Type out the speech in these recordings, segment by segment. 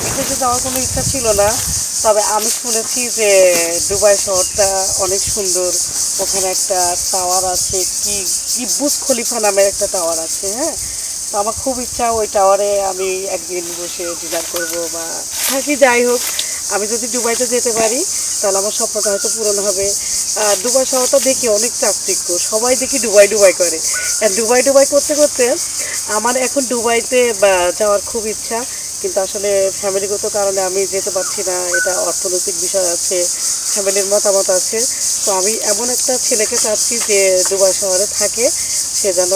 বিদেশে যাওয়ার কোনো ইচ্ছা ছিল না, তবে আমি শুনেছি যে দুবাই শহরটা অনেক সুন্দর। ওখানে একটা টাওয়ার আছে, কি কি বুর্জ খলিফা নামের একটা টাওয়ার আছে। হ্যাঁ, তো আমার খুব ইচ্ছা ওই টাওয়ারে আমি একদিন বসে ডিনার করব বা থাকি। যাই হোক, আমি যদি দুবাইতে যেতে পারি তাহলে আমার স্বপ্নটা হয়তো পূরণ হবে। দুবাই শহরটা দেখি অনেক চাকচিক্য, সবাই দেখি ডুবাই ডুবাই করে। ডুবাই ডুবাই করতে করতে আমার এখন দুবাইতে যাওয়ার খুব ইচ্ছা, কিন্তু আসলে ফ্যামিলিগত কারণে আমি যেতে পারছি না। এটা অর্থনৈতিক বিষয় আছে, ফ্যামিলির মতামত আছে। তো আমি এমন একটা ছেলেকে চাচ্ছি যে দুবাই শহরে থাকে, সে যেন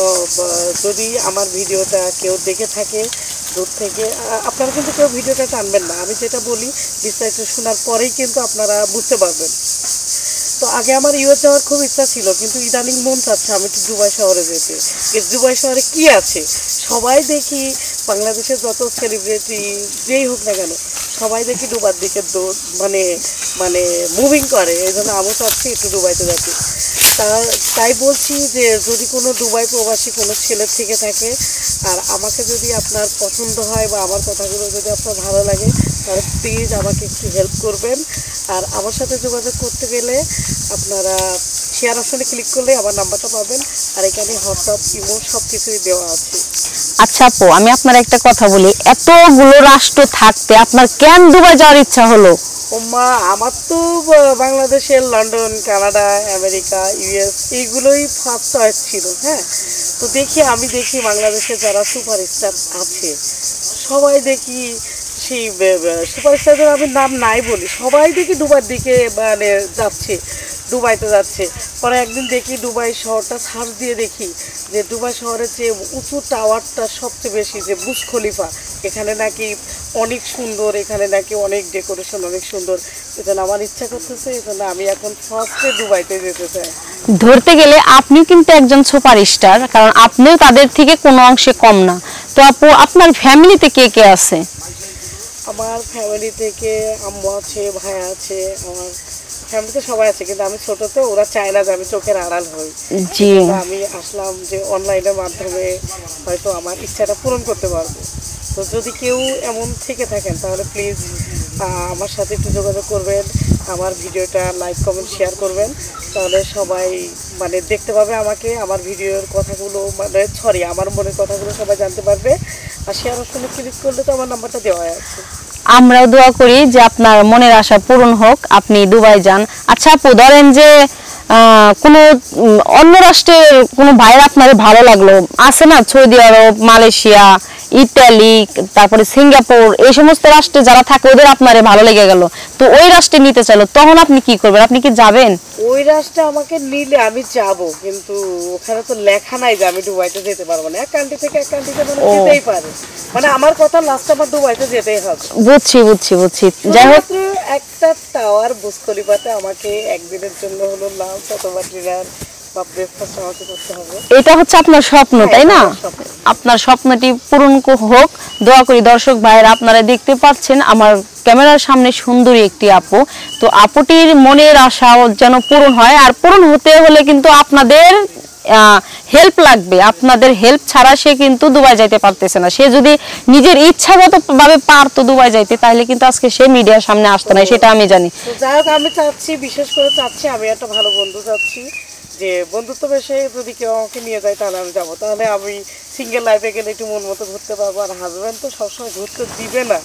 যদি আমার ভিডিওটা কেউ দেখে থাকে দূর থেকে, আপনারা কিন্তু কেউ ভিডিওটা টানবেন না, আমি যেটা বলি বিস্তারিত শোনার পরেই কিন্তু আপনারা বুঝতে পারবেন। তো আগে আমার ইউএস যাওয়ার খুব ইচ্ছা ছিল, কিন্তু ইদানিং মন চাচ্ছে আমি একটু দুবাই শহরে যেতে। দুবাই শহরে কি আছে, সবাই দেখি বাংলাদেশের যত সেলিব্রিটি যেই হোক না কেন সবাই দেখি দুবার দিকে মানে মানে মুভিং করে। এই জন্য আমিও চাচ্ছি একটু দুবাইতে যাচ্ছি। তাই বলছি যে যদি কোনো দুবাই প্রবাসী কোনো ছেলে থেকে থাকে আর আমাকে যদি আপনার পছন্দ হয় বা আমার কথাগুলো যদি আপনার ভালো লাগে, তাহলে প্লিজ আমাকে একটু হেল্প করবেন। আর আমার সাথে যোগাযোগ করতে গেলে আপনারা শেয়ার অপশনে ক্লিক করলে আমার নাম্বারটা পাবেন, আর এখানে হোয়াটসঅ্যাপ, ইমো সব কিছুই দেওয়া আছে। আচ্ছা আপু, আমি আপনার একটা কথা বলি, এতগুলো রাষ্ট্র থাকতে আপনার কেন দুবাই যাওয়ার ইচ্ছা হলো? ওমা, আমার তো বাংলাদেশের লন্ডন, কানাডা, আমেরিকা, ইউএস এইগুলোই ফার্স্ট চয়েস ছিল। হ্যাঁ, তো আমি দেখি বাংলাদেশে যারা সুপারস্টার আছে সবাই দেখি সেই সুপারস্টারদের আমি নাম নাই বলি, সবাই দেখি দুবার দিকে মানে যাচ্ছে, দুবাইতে যাচ্ছে। পরে একদিন দেখি দুবাই শহরটা সার্চ দিয়ে দেখি যে দুবাই শহরের যে উঁচু টাওয়ারটা সবচেয়ে বেশি, যে বুর্জ খলিফা, এখানে নাকি অনেক সুন্দর, এখানে নাকি অনেক ডেকোরেশন অনেক সুন্দর। এজন্য আমার ইচ্ছা করতেছে, এজন্য আমি এখন ফার্স্টে দুবাইতে যেতে চাই। ধরতে গেলে আপনি কিন্তু একজন সুপারস্টার, কারণ আপনিও তাদের থেকে কোনো অংশে কম না। তো আপু, আপনার ফ্যামিলিতে কে কে আছে? আমার ফ্যামিলি থেকে আম্মু আছে, ভাই আছে, আমার ফ্যামিলিতে সবাই আছে, কিন্তু আমি ছোট তো ওরা চায় না যে আমি চোখের আড়াল হই। জি, আমি আসলাম যে অনলাইনের মাধ্যমে হয়তো আমার ইচ্ছাটা পূরণ করতে পারবো। তো যদি কেউ এমন থেকে থাকেন তাহলে প্লিজ আমার সাথে একটু যোগাযোগ করবেন, আমার ভিডিওটা লাইক কমেন্ট শেয়ার করবেন, তাহলে সবাই মানে দেখতে পাবে আমাকে, আমার ভিডিওর কথাগুলো মানে আমার মনের কথাগুলো সবাই জানতে পারবে। আর শেয়ার অপশনে ক্লিক করলে তো আমার নাম্বারটা দেওয়া আছে। আমরাও দোয়া করি যে আপনার মনের আশা পূরণ হোক, আপনি দুবাই যান। আচ্ছা আপু, ধরেন যে কোনো অন্য রাষ্ট্রের কোনো ভাইয়ের আপনার ভালো লাগলো, আছে না সৌদি আরব, মালয়েশিয়া, ইতালি, তারপরে সিঙ্গাপুর, এই সমস্ত রাষ্ট্রে যারা থাকে ওদের আপনারে ভালো লেগে গেল, তো ওই রাষ্ট্রে নিতে চাইলো, তখন আপনি কি করবেন? আপনি কি যাবেন? ওই রাষ্ট্রে আমাকে নিলে আমি যাব, কিন্তু ওখানে তো লেখা নাই যে আমি দুবাইতে যেতে পারবো না। এক কান্ট্রি থেকে এক কান্ট্রিতে মানে যেতেই পারে, মানে আমার কথা লাস্ট আমার দুবাইতে যেতেই হবে। বুঝছি বুঝছি বুঝছি। যাই হোক, একটা টাওয়ার বুর্জ খলিফাতে আমাকে একদিনের জন্য হলো লাঞ্চ অথবা ডিনার বা ব্রেকফাস্ট আমাকে করতে হবে। এটা হচ্ছে আপনার স্বপ্ন, তাই না? আপনার স্বপ্নটি পূরণ হোক, দোয়া করি। দর্শক ভাইয়েরা, আপনারা দেখতে পাচ্ছেন আমার ক্যামেরার সামনে সুন্দরী একটি আপু। তো আপুটির মনের আশা যেন পূরণ হয়, আর পূরণ হতে হলে কিন্তু আপনাদের হেল্প লাগবে। আপনাদের হেল্প ছাড়া সে কিন্তু দুবাই যাইতে পারতেছে না। সে যদি নিজের ইচ্ছাগত ভাবে পারতো দুবাই যাইতে, তাহলে কিন্তু আজকে সে মিডিয়ার সামনে আসতো না, সেটা আমি জানি। যাই হোক, আমি চাচ্ছি, বিশেষ করে চাচ্ছি, আমি একটা ভালো বন্ধু চাচ্ছি যে বন্ধুত্ব বেশে যদি কেউ আমাকে নিয়ে যায় তাহলে আমি যাবো। তাহলে আমি সিঙ্গেল লাইফে গেলে একটু মন মতো ঘুরতে পারবো, আর হাজব্যান্ড তো সবসময় ঘুরতে দিবে না।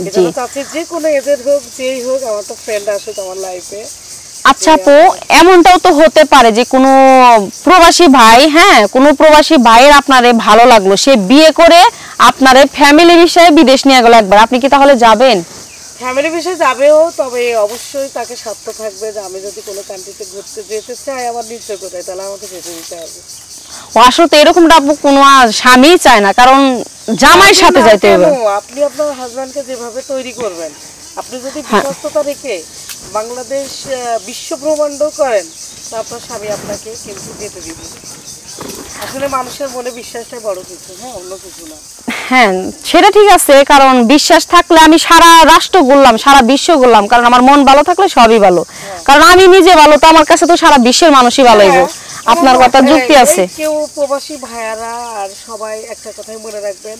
এটা চাচ্ছি যে কোনো এজের হোক, যেই হোক, আমার তো ফ্রেন্ড আসুক আমার লাইফে। আচ্ছা আপু, এমনটাও তো হতে পারে যে কোনো প্রবাসী ভাই, হ্যাঁ, কোনো প্রবাসী ভাইয়ের আপনারে ভালো লাগলো, সে বিয়ে করে আপনারে ফ্যামিলি বিষয়ে বিদেশ নিয়ে গেল একবার, আপনি কি তাহলে যাবেন? ফ্যামিলি বিষয়ে যাবেও, তবে অবশ্যই তাকে স্বার্থ থাকবে যে আমি যদি কোনো কান্ট্রিতে ঘুরতে যেতে চাই আমার নিশ্চয় কোথায়, তাহলে আমাকে যেতে দিতে হবে। আসলে এরকমটা আপু কোনো স্বামী চায় না, কারণ জামাইয়ের সাথে যাইতে হবে। আপনি আপনার হাজব্যান্ডকে যেভাবে তৈরি করবেন, আপনি যদি বিশ্বস্ততা রেখে বাংলাদেশ বিশ্ব ব্রহ্মাণ্ড করেন, তা আপনার স্বামী আপনাকে কিন্তু যেতে দিবে। আসলে মানুষের মনে বিশ্বাসটাই বড় কিছু, হ্যাঁ, অন্য কিছু না। হ্যাঁ, সেটা ঠিক আছে, কারণ বিশ্বাস থাকলে আমি সারা রাষ্ট্র ঘুরলাম, সারা বিশ্ব ঘুরলাম, কারণ আমার মন ভালো থাকলে সবই ভালো। কারণ আমি নিজে ভালো, তো আমার কাছে তো সারা বিশ্বের মানুষই ভালো হইব। আপনার কথা যুক্তি আছে। কেউ প্রবাসী ভাইয়ারা আর সবাই একটা কথাই মনে রাখবেন,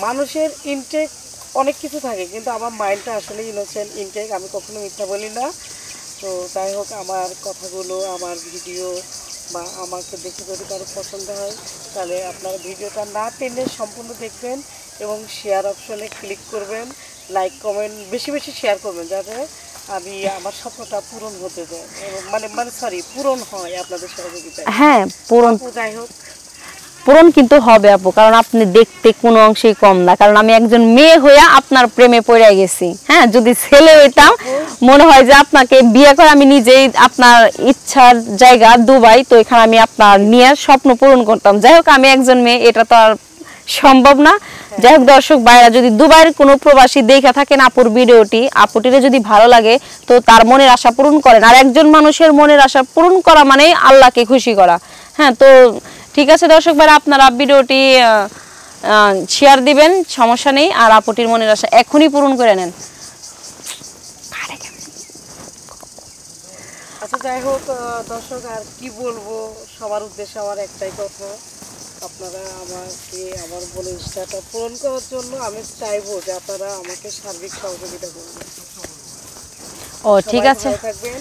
মানুষের ইনটেক অনেক কিছু থাকে, কিন্তু আমার মাইন্ডটা আসলে ইনোসেন্ট ইনটেক, আমি কখনো মিথ্যা বলি না। তো যাই হোক, আমার কথাগুলো, আমার ভিডিও বা আমাকে দেখে যদি কারো পছন্দ হয়, তাহলে আপনারা ভিডিওটা না টেনে সম্পূর্ণ দেখবেন এবং শেয়ার অপশনে ক্লিক করবেন, লাইক কমেন্ট বেশি বেশি শেয়ার করবেন, যাতে আমি আমার স্বপ্নটা পূরণ হতে যায়, মানে মানে সরি পূরণ হয় আপনাদের সহযোগিতায়। হ্যাঁ, পূরণ যাই হোক, পূরণ কিন্তু হবে আপু, কারণ আপনি দেখতে কোনো অংশেই কম না। কারণ আমি একজন মেয়ে হইয়া আপনার প্রেমে পড়ে গেছি। হ্যাঁ, যদি ছেলে হইতাম মনে হয় যে আপনাকে বিয়ে করে আমি নিজেই আপনার ইচ্ছার জায়গা দুবাই, তো এখানে আমি আপনার নিয়ে স্বপ্ন পূরণ করতাম। যাই হোক, আমি একজন মেয়ে, এটা তো আর সম্ভব না। যাই হোক দর্শক ভাইরা, যদি দুবাইয়ের কোনো প্রবাসী দেখে থাকেন আপুর ভিডিওটি, আপুটিরে যদি ভালো লাগে তো তার মনের আশা পূরণ করেন। আর একজন মানুষের মনের আশা পূরণ করা মানে আল্লাহকে খুশি করা। হ্যাঁ, তো ঠিক আছে দর্শক ভাইরা, আপনারা ভিডিওটি শেয়ার দিবেন, সমস্যা নেই। আর আপুটির মনের আশা এখনই পূরণ করে নেন। আচ্ছা যাই হোক দর্শক, আর কি বলবো, সবার উদ্দেশ্যে আমার একটাই কথা, আপনারা আমাকে আমার মনের ইচ্ছাটা পূরণ করার জন্য আমি চাইবো যে আপনারা আমাকে সার্বিক সহযোগিতা করবেন। ও ঠিক আছে, ভালো থাকবেন।